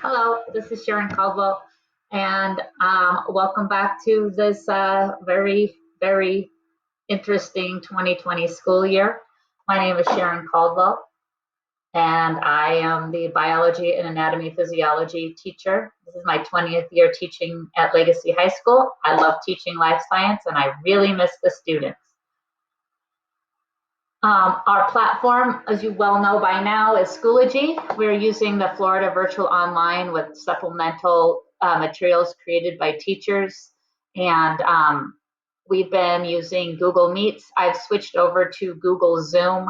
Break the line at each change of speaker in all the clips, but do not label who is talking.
Hello, this is Sharon Caldwell, and welcome back to this very interesting 2020 school year. My name is Sharon Caldwell, and I am the biology and anatomy physiology teacher. This is my 20th year teaching at Legacy High School. I love teaching life science, and I really miss the students. Our platform, as you well know by now, is Schoology. We're using the Florida Virtual Online with supplemental materials created by teachers. And we've been using Google Meets. I've switched over to Google Zoom.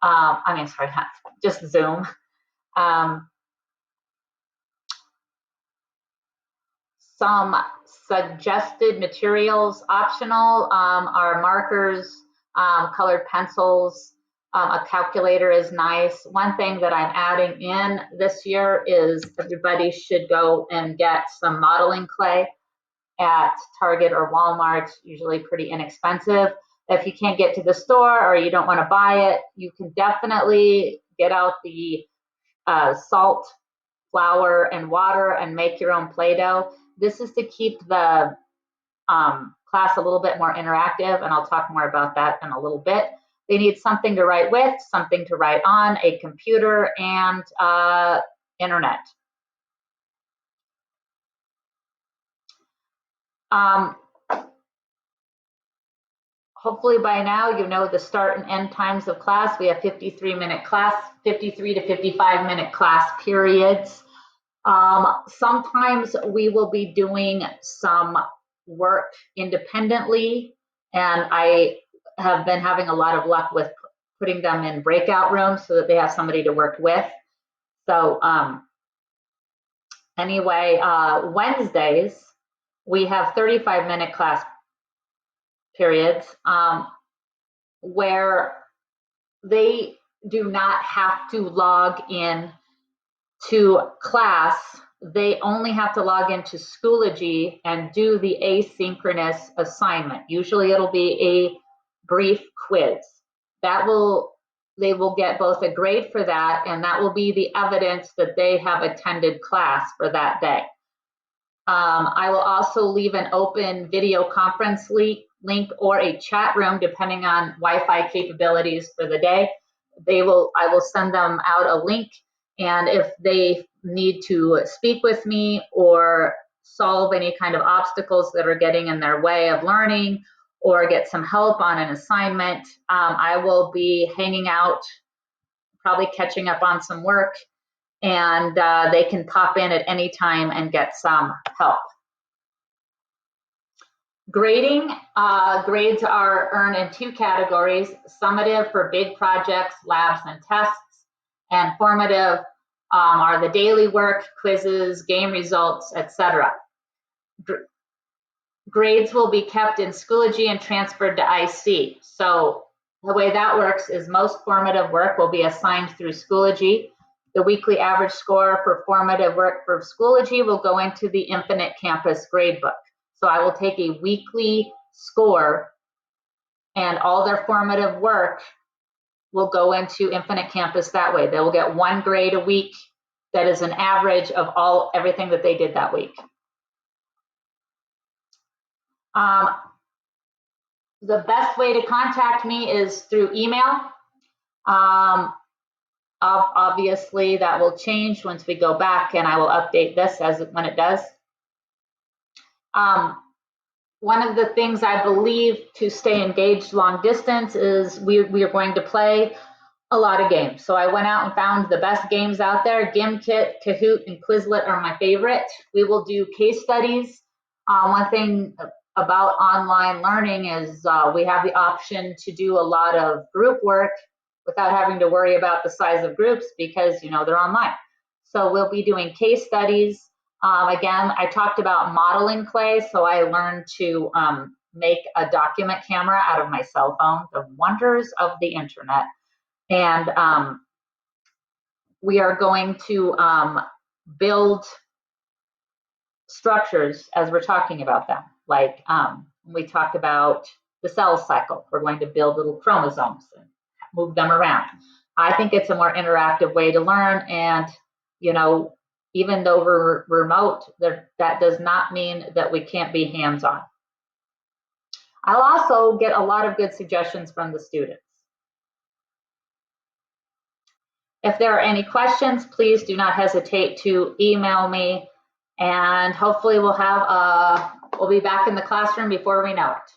Sorry, not just Zoom. Some suggested materials optional are markers, colored pencils, a calculator is nice. One thing that I'm adding in this year is everybody should go and get some modeling clay at Target or Walmart, usually pretty inexpensive. If you can't get to the store or you don't want to buy it, you can definitely get out the salt, flour, and water and make your own Play-Doh. This is to keep the class a little bit more interactive, and I'll talk more about that in a little bit. They need something to write with, something to write on, a computer, and internet. Hopefully by now you know the start and end times of class. We have 53-minute class, 53 to 55-minute class periods. Sometimes we will be doing some work independently, and I have been having a lot of luck with putting them in breakout rooms so that they have somebody to work with. So anyway, Wednesdays, we have 35-minute class periods where they do not have to log in to class. They only have to log into Schoology and do the asynchronous assignment. Usually it'll be a brief quiz. They will get both a grade for that, and that will be the evidence that they have attended class for that day. I will also leave an open video conference link or a chat room, depending on Wi-Fi capabilities for the day. I will send them out a link, and if they need to speak with me or solve any kind of obstacles that are getting in their way of learning or get some help on an assignment, I will be hanging out, probably catching up on some work, and they can pop in at any time and get some help. Grading, grades are earned in two categories: summative for big projects, labs, and tests, and formative are the daily work, quizzes, game results, etc. Grades will be kept in Schoology and transferred to IC. So the way that works is most formative work will be assigned through Schoology. The weekly average score for formative work for Schoology will go into the Infinite Campus gradebook. So I will take a weekly score, and all their formative work will go into Infinite Campus that way. They will get one grade a week that is an average of everything that they did that week. The best way to contact me is through email. Obviously, that will change once we go back, and I will update this when it does. One of the things I believe to stay engaged long distance is we are going to play a lot of games. So I went out and found the best games out there. Gimkit, Kahoot, and Quizlet are my favorite. We will do case studies. One thing about online learning is we have the option to do a lot of group work without having to worry about the size of groups because they're online. So we'll be doing case studies. Again, I talked about modeling clay, so I learned to make a document camera out of my cell phone, the wonders of the internet. And we are going to build structures as we're talking about them. Like we talked about the cell cycle. We're going to build little chromosomes and move them around. I think it's a more interactive way to learn, and even though we're remote, that does not mean that we can't be hands-on. I'll also get a lot of good suggestions from the students. If there are any questions, please do not hesitate to email me, and hopefully we'll be back in the classroom before we know it.